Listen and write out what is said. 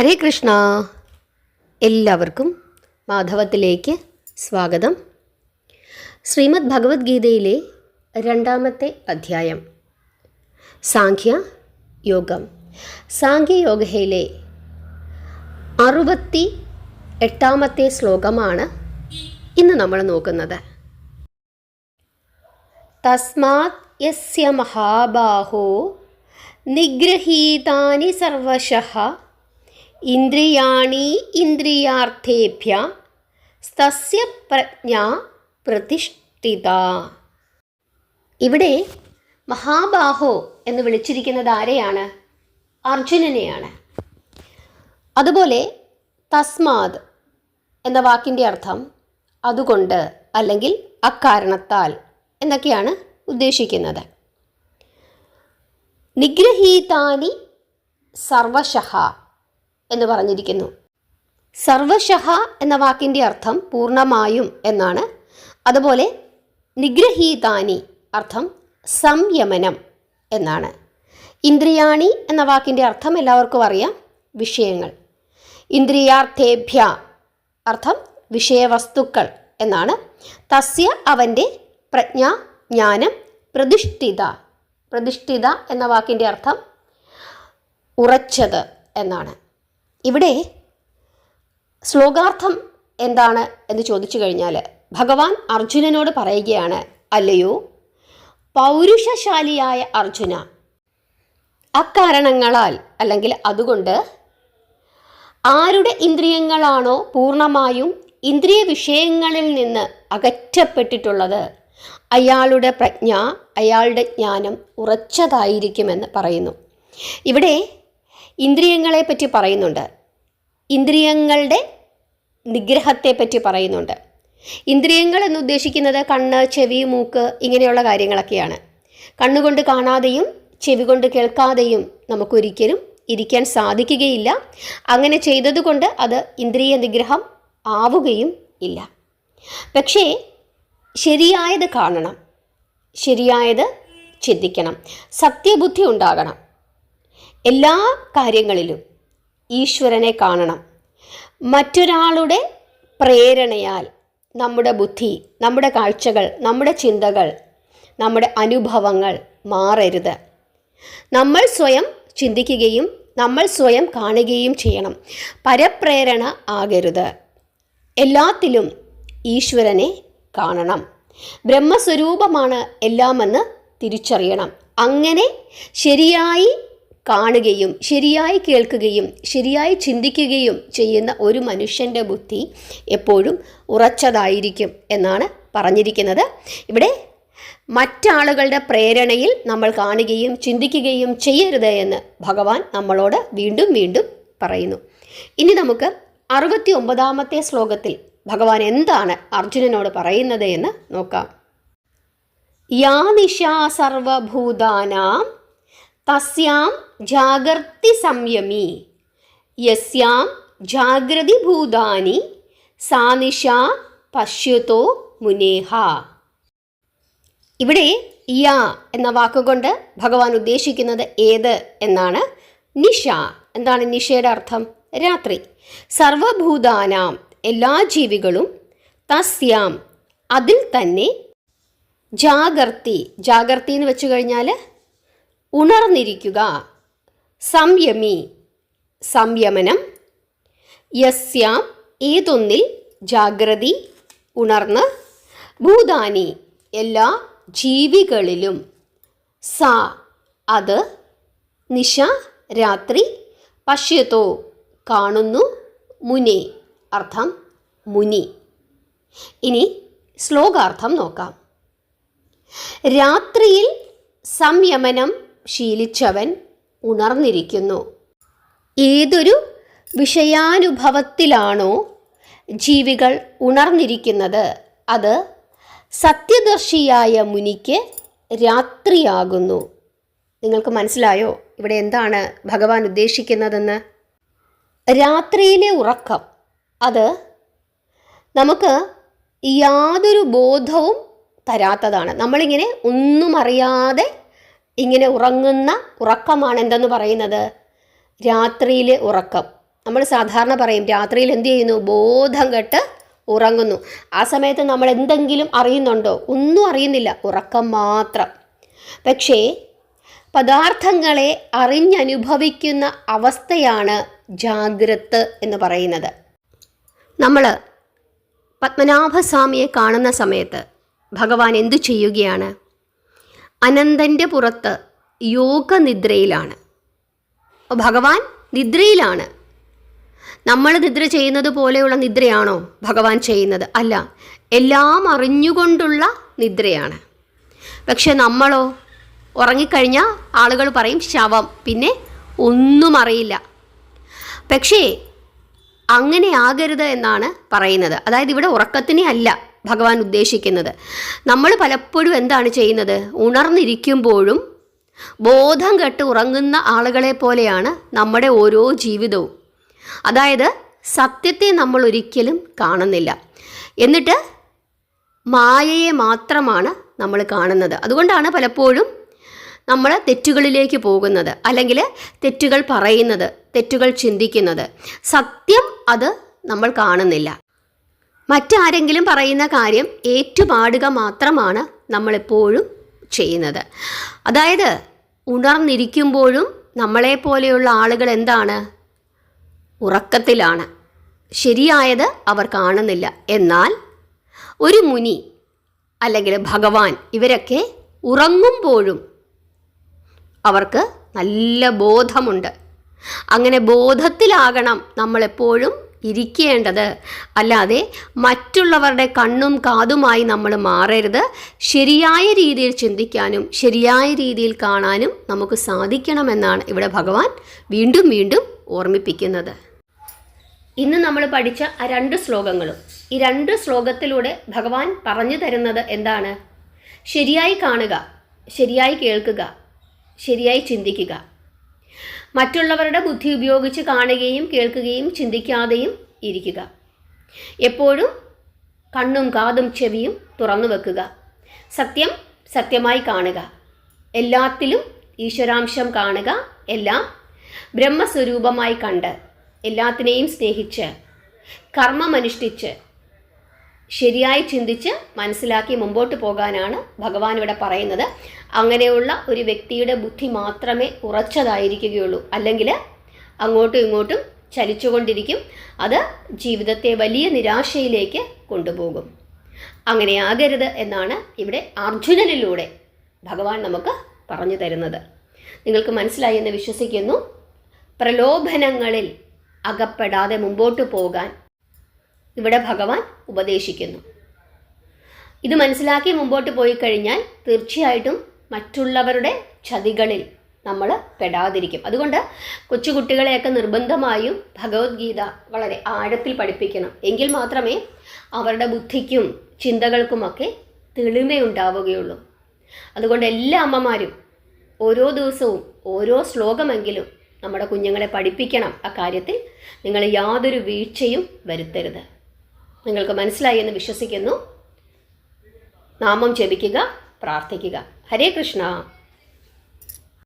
ഹരേ കൃഷ്ണ. എല്ലാവർക്കും മാധവത്തിലേക്ക് സ്വാഗതം. ശ്രീമദ് ഭഗവത്ഗീതയിലെ 2-ാമത്തെ അധ്യായം സാഖ്യ യോഗം. സാഖ്യയോഗയിലെ 68-ാമത്തെ ശ്ലോകമാണ് ഇന്ന് നമ്മൾ നോക്കുന്നത്. തസ്മാത് യസ്യ മഹാബാഹോ നിഗ്രഹീതാനി സർവശഃ ഇന്ദ്രിയാണി ഇന്ദ്രിയാർത്ഥേഭ്യ തസ്യ പ്രജ്ഞാ പ്രതിഷ്ഠിത. ഇവിടെ മഹാബാഹോ എന്ന് വിളിച്ചിരിക്കുന്നത് ആരെയാണ്? അർജുനനെയാണ്. അതുപോലെ തസ്മാത് എന്ന വാക്കിൻ്റെ അർത്ഥം അതുകൊണ്ട് അല്ലെങ്കിൽ അക്കാരണത്താൽ എന്നൊക്കെയാണ് ഉദ്ദേശിക്കുന്നത്. നിഗ്രഹീതാനി സർവശഃ എന്ന് പറഞ്ഞിരിക്കുന്നു. സർവശഃ എന്ന വാക്കിൻ്റെ അർത്ഥം പൂർണ്ണമായും എന്നാണ്. അതുപോലെ നിഗ്രഹീതാനി അർത്ഥം സംയമനം എന്നാണ്. ഇന്ദ്രിയാണി എന്ന വാക്കിൻ്റെ അർത്ഥം എല്ലാവർക്കും അറിയാം, വിഷയങ്ങൾ. ഇന്ദ്രിയാർത്ഥേഭ്യ അർത്ഥം വിഷയവസ്തുക്കൾ എന്നാണ്. തസ്യ അവൻ്റെ പ്രജ്ഞ ജ്ഞാനം പ്രതിഷ്ഠിത. പ്രതിഷ്ഠിത എന്ന വാക്കിൻ്റെ അർത്ഥം ഉറച്ചത് എന്നാണ്. ഇവിടെ ശ്ലോകാർത്ഥം എന്താണ് എന്ന് ചോദിച്ചു കഴിഞ്ഞാൽ ഭഗവാൻ അർജുനനോട് പറയുകയാണ്, അല്ലയോ പൗരുഷശാലിയായ അർജുന, അക്കാരണങ്ങളാൽ അല്ലെങ്കിൽ അതുകൊണ്ട് ആരുടെ ഇന്ദ്രിയങ്ങളാണോ പൂർണ്ണമായും ഇന്ദ്രിയ വിഷയങ്ങളിൽ നിന്ന് അകറ്റപ്പെട്ടിട്ടുള്ളത് അയാളുടെ പ്രജ്ഞ, അയാളുടെ ജ്ഞാനം ഉറച്ചതായിരിക്കുമെന്ന് പറയുന്നു. ഇവിടെ ഇന്ദ്രിയങ്ങളെ പറ്റി പറയുന്നുണ്ട്, ഇന്ദ്രിയങ്ങളുടെ നിഗ്രഹത്തെ പറ്റി പറയുന്നുണ്ട്. ഇന്ദ്രിയങ്ങൾ എന്നുദ്ദേശിക്കുന്നത് കണ്ണ്, ചെവി, മൂക്ക് ഇങ്ങനെയുള്ള കാര്യങ്ങളൊക്കെയാണ്. കണ്ണുകൊണ്ട് കാണാതെയും ചെവി കൊണ്ട് കേൾക്കാതെയും നമുക്കൊരിക്കലും ഇരിക്കാൻ സാധിക്കുകയില്ല. അങ്ങനെ ചെയ്തതുകൊണ്ട് അത് ഇന്ദ്രിയ നിഗ്രഹം ആവുകയും ഇല്ല. പക്ഷേ ശരിയായത് കാണണം, ശരിയായത് ചിന്തിക്കണം, സത്യബുദ്ധി ഉണ്ടാകണം. എല്ലാ കാര്യങ്ങളിലും ഈശ്വരനെ കാണണം. മറ്റൊരാളുടെ പ്രേരണയാൽ നമ്മുടെ ബുദ്ധി, നമ്മുടെ കാഴ്ചകൾ, നമ്മുടെ ചിന്തകൾ, നമ്മുടെ അനുഭവങ്ങൾ മാറരുത്. നമ്മൾ സ്വയം ചിന്തിക്കുകയും നമ്മൾ സ്വയം കാണുകയും ചെയ്യണം. പരപ്രേരണ ആകരുത്. എല്ലാത്തിലും ഈശ്വരനെ കാണണം. ബ്രഹ്മസ്വരൂപമാണ് എല്ലാമെന്ന് തിരിച്ചറിയണം. അങ്ങനെ ശരിയായി കാണുകയും ശരിയായി കേൾക്കുകയും ശരിയായി ചിന്തിക്കുകയും ചെയ്യുന്ന ഒരു മനുഷ്യൻ്റെ ബുദ്ധി എപ്പോഴും ഉറച്ചതായിരിക്കും എന്നാണ് പറഞ്ഞിരിക്കുന്നത്. ഇവിടെ മറ്റാളുകളുടെ പ്രേരണയിൽ നമ്മൾ കാണുകയും ചിന്തിക്കുകയും ചെയ്യരുത് എന്ന് ഭഗവാൻ നമ്മളോട് വീണ്ടും വീണ്ടും പറയുന്നു. ഇനി നമുക്ക് 69-ാമത്തെ ശ്ലോകത്തിൽ ഭഗവാൻ എന്താണ് അർജുനനോട് പറയുന്നത് എന്ന് നോക്കാം. യാ നിശാ സർവഭൂതാനാം തസ്യാം ജാഗർത്തി സംയമി യസ്യാം ജാഗ്രതി ഭൂതാനി സാ നിശാ പശ്യതോ മുനേഹ. ഇവിടെ യാ എന്ന വാക്കുകൊണ്ട് ഭഗവാൻ ഉദ്ദേശിക്കുന്നത് ഏത് എന്നാണ്? നിശ. എന്താണ് നിശയുടെ അർത്ഥം? രാത്രി. സർവഭൂതാനാം എല്ലാ ജീവികളും, തസ്യാം അതിൽ തന്നെ, ജാഗർത്തി, ജാഗർത്തി എന്ന് വെച്ചു കഴിഞ്ഞാൽ ഉണർന്നിരിക്കുക, സംയമി സംയമനം, യസ്യാം ഏതൊന്നിൽ, ജാഗ്രതി ഉണർന്ന്, ഭൂതാനി എല്ലാ ജീവികളിലും, സാ അത്, നിശ രാത്രി, പശ്യതോ കാണുന്നു, മുനെ അർത്ഥം മുനി. ഇനി ശ്ലോകാർത്ഥം നോക്കാം. രാത്രിയിൽ സംയമനം ശീലിച്ചവൻ ഉണർന്നിരിക്കുന്നു. ഏതൊരു വിഷയാനുഭവത്തിലാണോ ജീവികൾ ഉണർന്നിരിക്കുന്നത് അത് സത്യദർശിയായ മുനിക്ക് രാത്രിയാകുന്നു. നിങ്ങൾക്ക് മനസ്സിലായോ ഇവിടെ എന്താണ് ഭഗവാൻ ഉദ്ദേശിക്കുന്നതെന്ന്? രാത്രിയിലെ ഉറക്കം അത് നമുക്ക് യാതൊരു ബോധവും തരാത്തതാണ്. നമ്മളിങ്ങനെ ഒന്നും അറിയാതെ ഇങ്ങനെ ഉറങ്ങുന്ന ഉറക്കമാണ് എന്തെന്ന് പറയുന്നത്? രാത്രിയിലെ ഉറക്കം. നമ്മൾ സാധാരണ പറയും രാത്രിയിൽ എന്ത് ചെയ്യുന്നു, ബോധം കെട്ട് ഉറങ്ങുന്നു. ആ സമയത്ത് നമ്മൾ എന്തെങ്കിലും അറിയുന്നുണ്ടോ? ഒന്നും അറിയുന്നില്ല, ഉറക്കം മാത്രം. പക്ഷേ പദാർത്ഥങ്ങളെ അറിഞ്ഞനുഭവിക്കുന്ന അവസ്ഥയാണ് ജാഗ്രത് എന്ന് പറയുന്നത്. നമ്മൾ പത്മനാഭസ്വാമിയെ കാണുന്ന സമയത്ത് ഭഗവാൻ എന്തു ചെയ്യുകയാണ്? അനന്തൻ്റെ പുറത്ത് യോഗനിദ്രയിലാണ്. ഭഗവാൻ നിദ്രയിലാണ്. നമ്മൾ നിദ്ര ചെയ്യുന്നത് പോലെയുള്ള നിദ്രയാണോ ഭഗവാൻ ചെയ്യുന്നത്? അല്ല, എല്ലാം അറിഞ്ഞുകൊണ്ടുള്ള നിദ്രയാണ്. പക്ഷെ നമ്മളോ, ഉറങ്ങിക്കഴിഞ്ഞാൽ ആളുകൾ പറയും ശവം, പിന്നെ ഒന്നും അറിയില്ല. പക്ഷേ അങ്ങനെ ആകരുത് എന്നാണ് പറയുന്നത്. അതായത് ഇവിടെ ഉറക്കത്തിനെ അല്ല ഭഗവാൻ ഉദ്ദേശിക്കുന്നത്. നമ്മൾ പലപ്പോഴും എന്താണ് ചെയ്യുന്നത്? ഉണർന്നിരിക്കുമ്പോഴും ബോധം കെട്ട് ഉറങ്ങുന്ന ആളുകളെ പോലെയാണ് നമ്മുടെ ഓരോ ജീവിതവും. അതായത് സത്യത്തെ നമ്മൾ ഒരിക്കലും കാണുന്നില്ല, എന്നിട്ട് മായയെ മാത്രമാണ് നമ്മൾ കാണുന്നത്. അതുകൊണ്ടാണ് പലപ്പോഴും നമ്മൾ തെറ്റുകളിലേക്ക് പോകുന്നത്, അല്ലെങ്കിൽ തെറ്റുകൾ പറയുന്നത്, തെറ്റുകൾ ചിന്തിക്കുന്നത്. സത്യം അത് നമ്മൾ കാണുന്നില്ല. മറ്റാരെങ്കിലും പറയുന്ന കാര്യം ഏറ്റുപാടുക മാത്രമാണ് നമ്മളെപ്പോഴും ചെയ്യുന്നത്. അതായത് ഉണർന്നിരിക്കുമ്പോഴും നമ്മളെപ്പോലെയുള്ള ആളുകൾ എന്താണ്? ഉറക്കത്തിലാണ്. ശരിയായത് അവർ കാണുന്നില്ല. എന്നാൽ ഒരു മുനി അല്ലെങ്കിൽ ഭഗവാൻ ഇവരൊക്കെ ഉറങ്ങുമ്പോഴും അവർക്ക് നല്ല ബോധമുണ്ട്. അങ്ങനെ ബോധത്തിലാകണം നമ്മളെപ്പോഴും ഇരിക്കേണ്ടത്. അല്ലാതെ മറ്റുള്ളവരുടെ കണ്ണും കാതുമായി നമ്മൾ മാറരുത്. ശരിയായ രീതിയിൽ ചിന്തിക്കാനും ശരിയായ രീതിയിൽ കാണാനും നമുക്ക് സാധിക്കണമെന്നാണ് ഇവിടെ ഭഗവാൻ വീണ്ടും വീണ്ടും ഓർമ്മിപ്പിക്കുന്നത്. ഇന്ന് നമ്മൾ പഠിച്ച ആ 2 ശ്ലോകങ്ങളും, ഈ 2 ശ്ലോകത്തിലൂടെ ഭഗവാൻ പറഞ്ഞു തരുന്നത് എന്താണ്? ശരിയായി കാണുക, ശരിയായി കേൾക്കുക, ശരിയായി ചിന്തിക്കുക. മറ്റുള്ളവരുടെ ബുദ്ധി ഉപയോഗിച്ച് കാണുകയും കേൾക്കുകയും ചിന്തിക്കാതെയും ഇരിക്കുക. എപ്പോഴും കണ്ണും കാതും ചെവിയും തുറന്നു വെക്കുക. സത്യം സത്യമായി കാണുക. എല്ലാത്തിലും ഈശ്വരാംശം കാണുക. എല്ലാം ബ്രഹ്മസ്വരൂപമായി കണ്ട് എല്ലാത്തിനെയും സ്നേഹിച്ച് കർമ്മമനുഷ്ഠിച്ച് ശരിയായി ചിന്തിച്ച് മനസ്സിലാക്കി മുമ്പോട്ട് പോകാനാണ് ഭഗവാൻ ഇവിടെ പറയുന്നത്. അങ്ങനെയുള്ള ഒരു വ്യക്തിയുടെ ബുദ്ധി മാത്രമേ ഉറച്ചതായിരിക്കുകയുള്ളൂ. അല്ലെങ്കിൽ അങ്ങോട്ടും ഇങ്ങോട്ടും ചലിച്ചുകൊണ്ടിരിക്കും. അത് ജീവിതത്തെ വലിയ നിരാശയിലേക്ക് കൊണ്ടുപോകും. അങ്ങനെ ആകരുത് എന്നാണ് ഇവിടെ അർജുനനിലൂടെ ഭഗവാൻ നമുക്ക് പറഞ്ഞു തരുന്നത്. നിങ്ങൾക്ക് മനസ്സിലായി എന്ന് വിശ്വസിക്കുന്നു. പ്രലോഭനങ്ങളിൽ അകപ്പെടാതെ മുമ്പോട്ട് പോകാൻ ഇവിടെ ഭഗവാൻ ഉപദേശിക്കുന്നു. ഇത് മനസ്സിലാക്കി മുമ്പോട്ട് പോയി കഴിഞ്ഞാൽ തീർച്ചയായിട്ടും മറ്റുള്ളവരുടെ ചതികളിൽ നമ്മൾ പെടാതിരിക്കും. അതുകൊണ്ട് കൊച്ചുകുട്ടികളെയൊക്കെ നിർബന്ധമായും ഭഗവത്ഗീത വളരെ ആഴത്തിൽ പഠിപ്പിക്കണം. എങ്കിൽ മാത്രമേ അവരുടെ ബുദ്ധിക്കും ചിന്തകൾക്കുമൊക്കെ തെളിമയുണ്ടാവുകയുള്ളൂ. അതുകൊണ്ട് എല്ലാ അമ്മമാരും ഓരോ ദിവസവും ഓരോ ശ്ലോകമെങ്കിലും നമ്മുടെ കുഞ്ഞുങ്ങളെ പഠിപ്പിക്കണം. അക്കാര്യത്തിൽ നിങ്ങൾ യാതൊരു വീഴ്ചയും വരുത്തരുത്. നിങ്ങൾക്ക് മനസ്സിലായി എന്ന് വിശ്വസിക്കുന്നു. നാമം ജപിക്കുക, പ്രാർത്ഥിക്കുക. ഹരേ കൃഷ്ണ.